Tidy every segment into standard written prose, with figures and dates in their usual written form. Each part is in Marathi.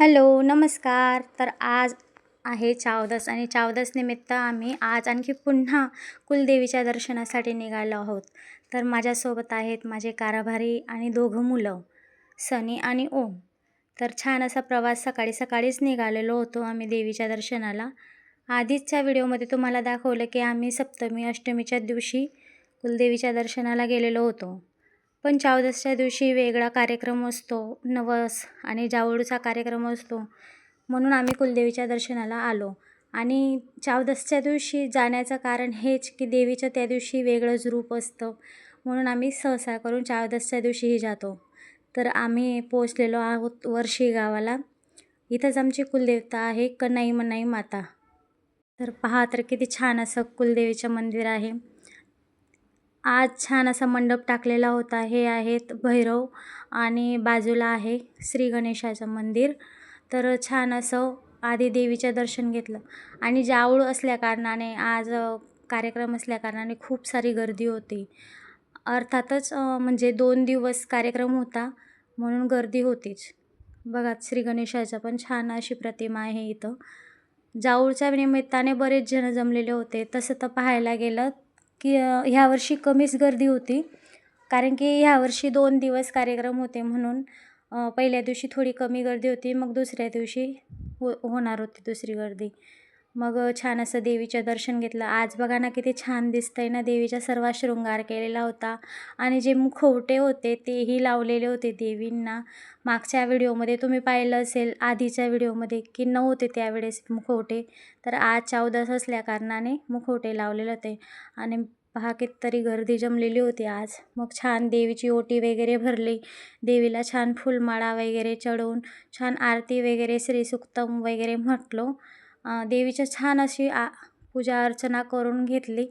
हॅलो, नमस्कार. तर आज आहे चावदस आणि चावदस निमित्त आम्ही आज आणखी पुन्हा कुलदेवीच्या दर्शनासाठी निघालो आहोत. तर माझ्यासोबत आहेत माझे कारभारी आणि दोघं मुलं, सनी आणि ओम. तर छान असा प्रवास सकाळी सकाळीच निघालेलो होतो आम्ही देवीच्या दर्शनाला. आधीच्या व्हिडिओमध्ये तुम्हाला दाखवलं की आम्ही सप्तमी अष्टमीच्या दिवशी कुलदेवीच्या दर्शनाला गेलेलो होतो. पण चावदसच्या दिवशी वेगळा कार्यक्रम असतो, नवस आणि जावळचा कार्यक्रम असतो, म्हणून आम्ही कुलदेवीच्या दर्शनाला आलो. आणि चावदसच्या दिवशी जाण्याचं कारण हेच की देवीचं त्या दिवशी वेगळंच रूप असतं, म्हणून आम्ही सहसा करून चावदसच्या दिवशीही जातो. तर आम्ही पोचलेलो आहोत वर्षी गावाला. इथंच आमची कुलदेवता आहे कन्हाई मनाई माता. तर पहा तर किती छान असं कुलदेवीचं मंदिर आहे. आज छान असा मंडप टाकलेला होता. हे आहेत भैरव आणि बाजूला आहे श्री गणेशाचं मंदिर. तर छान असं आधी देवीचं दर्शन घेतलं आणि जावळ असल्याकारणाने आज कार्यक्रम असल्याकारणाने खूप सारी गर्दी होती. अर्थातच म्हणजे 2 दिवस कार्यक्रम होता म्हणून गर्दी होतीच. बघा श्री गणेशाचं पण छान अशी प्रतिमा आहे इथं. जावळच्या निमित्ताने बरेच जण जमलेले होते. तसं तर पाहायला गेलं की ह्यावर्षी कमीच गर्दी होती, कारण की ह्यावर्षी 2 दिवस कार्यक्रम होते म्हणून पहिल्या दिवशी थोडी कमी गर्दी होती, मग दुसऱ्या दिवशी होणार होती दुसरी गर्दी. मग छान असं देवीचं दर्शन घेतलं. आज बघा ना किती छान दिसतंय ना, देवीचा सर्व शृंगार केलेला होता आणि जे मुखवटे होते तेही लावलेले होते देवींना. मागच्या व्हिडिओमध्ये तुम्ही पाहिलं असेल, आधीच्या व्हिडिओमध्ये की नव्हते त्यावेळेस मुखवटे, तर आज चावदस असल्याकारणाने मुखवटे लावलेले होते. आणि पहा कितीतरी गर्दी जमलेली होती आज. मग छान देवीची ओटी वगैरे भरली, देवीला छान फुलमाळा वगैरे चढवून छान आरती वगैरे श्रीसूक्तम वगैरे म्हटलो. देवीचं छान अशी पूजा अर्चना करून घेतली.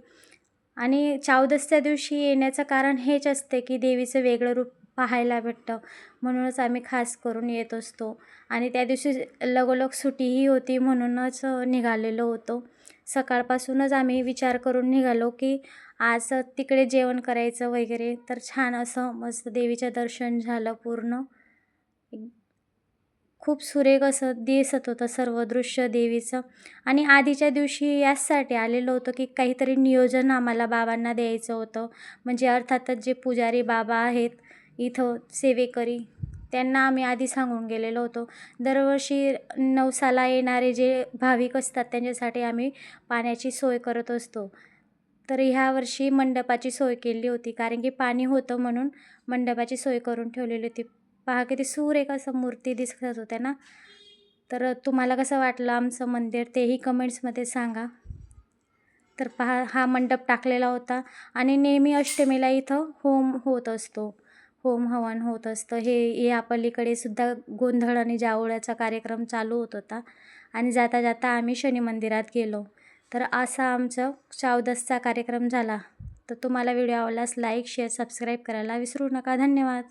आणि चावदसच्या दिवशी येण्याचं कारण हेच असते की देवीचं वेगळं रूप पाहायला भेटतं, म्हणूनच आम्ही खास करून येत असतो. आणि त्या दिवशी लगोलग सुट्टीही होती म्हणूनच निघालेलो होतो. सकाळपासूनच आम्ही विचार करून निघालो की आज तिकडे जेवण करायचं वगैरे. तर छान असं मस्त देवीचं दर्शन झालं पूर्ण. खूप सुरेख असं दिसत होतं सर्व दृश्य देवीचं. आणि आधीच्या दिवशी याचसाठी आलेलो होतो की काहीतरी नियोजन आम्हाला बाबांना द्यायचं होतं. म्हणजे अर्थातच जे पुजारी बाबा आहेत इथं सेवेकरी, त्यांना आम्ही आधी सांगून गेलेलो होतो. दरवर्षी नवसाला येणारे जे भाविक असतात त्यांच्यासाठी आम्ही पाण्याची सोय करत असतो. तर ह्यावर्षी मंडपाची सोय केली होती, कारण की पाणी होतं म्हणून मंडपाची सोय करून ठेवलेली होती. पहा किती सुरेख असं मूर्ती दिसत होत्या ना. तर तुम्हाला कसं वाटलं आमचं मंदिर तेही कमेंट्समध्ये सांगा. तर पहा हा मंडप टाकलेला होता आणि नेहमी अष्टमीला इथं होम होत असतो, होम हवन होत असतं. या पलीकडे सुद्धा गोंधळ आणि जावळाचा कार्यक्रम चालू होत होता. आणि जाता जाता आम्ही शनी मंदिरात गेलो. तर असा आमचं चावदसचा कार्यक्रम झाला. तर तुम्हाला व्हिडिओ आवडल्यास लाईक शेअर सबस्क्राईब करायला विसरू नका. धन्यवाद.